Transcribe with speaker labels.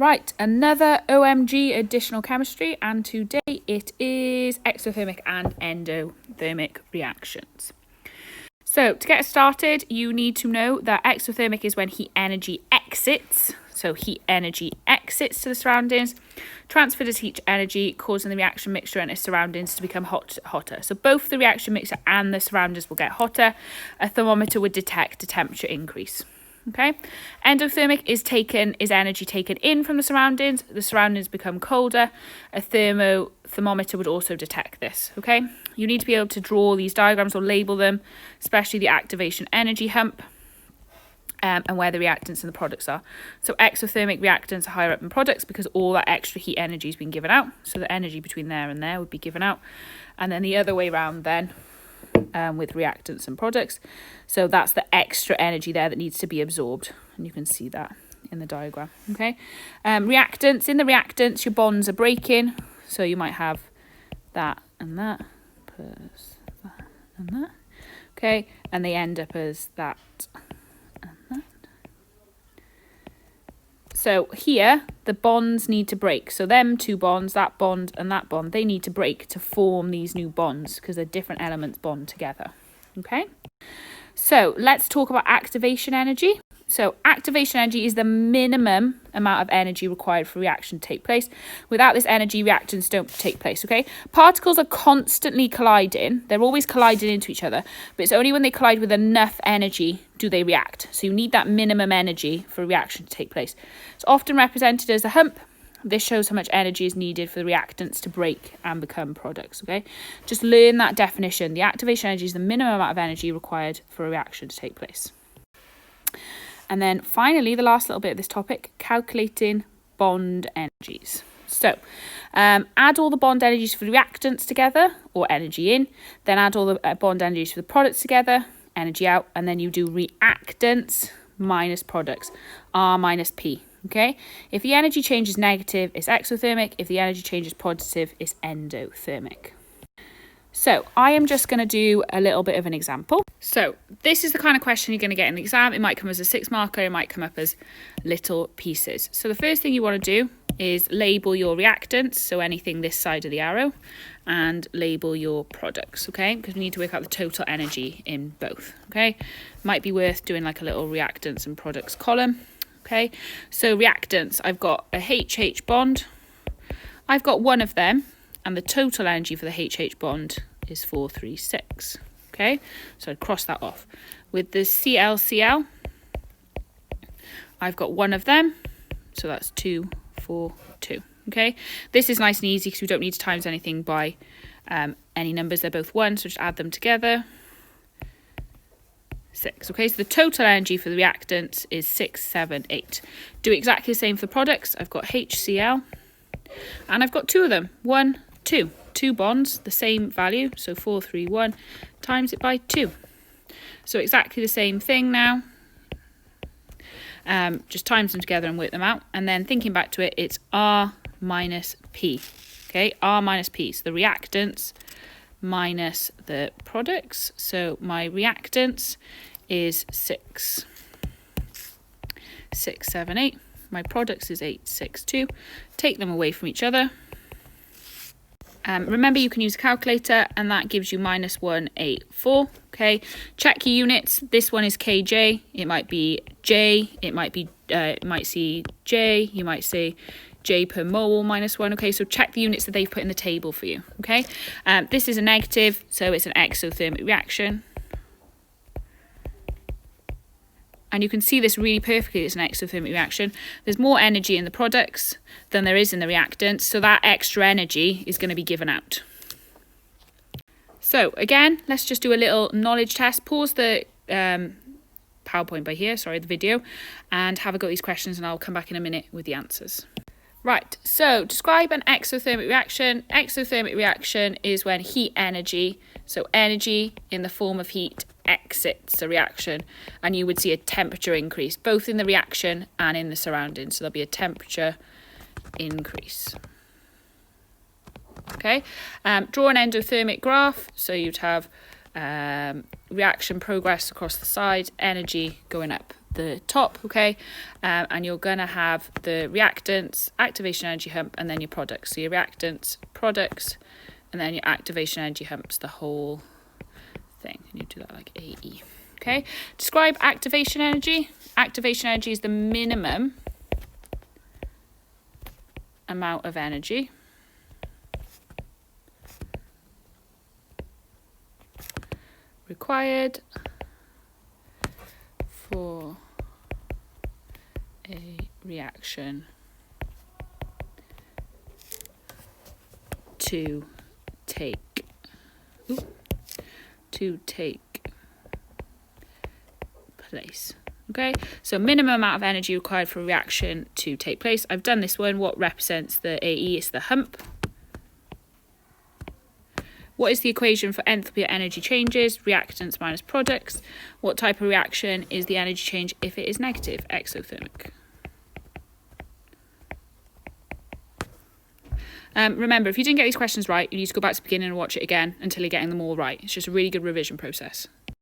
Speaker 1: Right, another OMG additional chemistry, and today it is exothermic and endothermic reactions. So to get us started, you need to know that exothermic is when heat energy exits. So heat energy exits to the surroundings, transferred as heat energy, causing the reaction mixture and its surroundings to become hotter. So both the reaction mixture and the surroundings will get hotter. A thermometer would detect a temperature increase. Okay, endothermic is energy taken in from the surroundings become colder. A thermometer would also detect this. Okay, you need to be able to draw these diagrams or label them, especially the activation energy hump and where the reactants and the products are. So exothermic reactants are higher up than products because all that extra heat energy has been given out, so the energy between there and there would be given out, and then the other way around then with reactants and products. So that's the extra energy there that needs to be absorbed, and you can see that in the diagram. Okay, reactants, in the reactants your bonds are breaking, so you might have that and that plus that and that. Okay, and they end up as that and that. So here the bonds need to break, so them two bonds, that bond and that bond, they need to break to form these new bonds because they're different elements bond together. Okay, so let's talk about activation energy. So activation energy is the minimum amount of energy required for a reaction to take place. Without this energy, reactions don't take place, okay? Particles are constantly colliding. They're always colliding into each other, but it's only when they collide with enough energy do they react. So you need that minimum energy for a reaction to take place. It's often represented as a hump. This shows how much energy is needed for the reactants to break and become products, okay? Just learn that definition. The activation energy is the minimum amount of energy required for a reaction to take place. And then finally, the last little bit of this topic, calculating bond energies. So add all the bond energies for the reactants together, or energy in, then add all the bond energies for the products together, energy out, and then you do reactants minus products, R minus P. Okay, if the energy change is negative, it's exothermic. If the energy change is positive, it's endothermic. So I am just going to do a little bit of an example. So this is the kind of question you're going to get in the exam. It might come as a 6 marker, it might come up as little pieces. So the first thing you want to do is label your reactants, so anything this side of the arrow, and label your products, okay? Because we need to work out the total energy in both, okay? Might be worth doing like a little reactants and products column, okay? So reactants, I've got a HH bond. I've got one of them, and the total energy for the HH bond is 436. Okay, so I'd cross that off. With the ClCl, I've got one of them, so that's 2, 4, 2. Okay, this is nice and easy because we don't need to times anything by any numbers. They're both 1, so just add them together. 6. Okay, so the total energy for the reactants is 6, 7, 8. Do exactly the same for the products. I've got HCl, and I've got 2 of them. 1, 2. 2 bonds, the same value, so 4, 3, 1, times it by 2. So exactly the same thing now. Just times them together and work them out. And then thinking back to it, it's R minus P. Okay, R minus P. So the reactants minus the products. So my reactants is 6, 6, 7, 8. My products is 8, 6, 2. Take them away from each other. Remember, you can use a calculator, and that gives you minus 184. Okay, check your units. This one is kJ. It might be J. It might see J. You might say J per mole minus 1. Okay, so check the units that they've put in the table for you. Okay, this is a negative, so it's an exothermic reaction. And you can see this really perfectly. It's an exothermic reaction. There's more energy in the products than there is in the reactants, so that extra energy is going to be given out. So again, let's just do a little knowledge test. Pause the PowerPoint by here, the video, and have a go at these questions, and I'll come back in a minute with the answers. Right, so describe an exothermic reaction. Exothermic reaction is when heat energy, so energy in the form of heat, exits the reaction, and you would see a temperature increase both in the reaction and in the surroundings. So there'll be a temperature increase. Okay, draw an endothermic graph. So you'd have reaction progress across the side, energy going up the top, okay? And you're going to have the reactants, activation energy hump, and then your products. So your reactants, products, and then your activation energy humps, the whole thing. And you do that like AE. Okay, describe activation energy. Activation energy is the minimum amount of energy required for a reaction to take place. Okay, so minimum amount of energy required for a reaction to take place. I've done this one. What represents the AE is the hump. What is the equation for enthalpy or energy changes? Reactants minus products. What type of reaction is the energy change if it is negative? Exothermic. Remember, if you didn't get these questions right, you need to go back to the beginning and watch it again until you're getting them all right. It's just a really good revision process.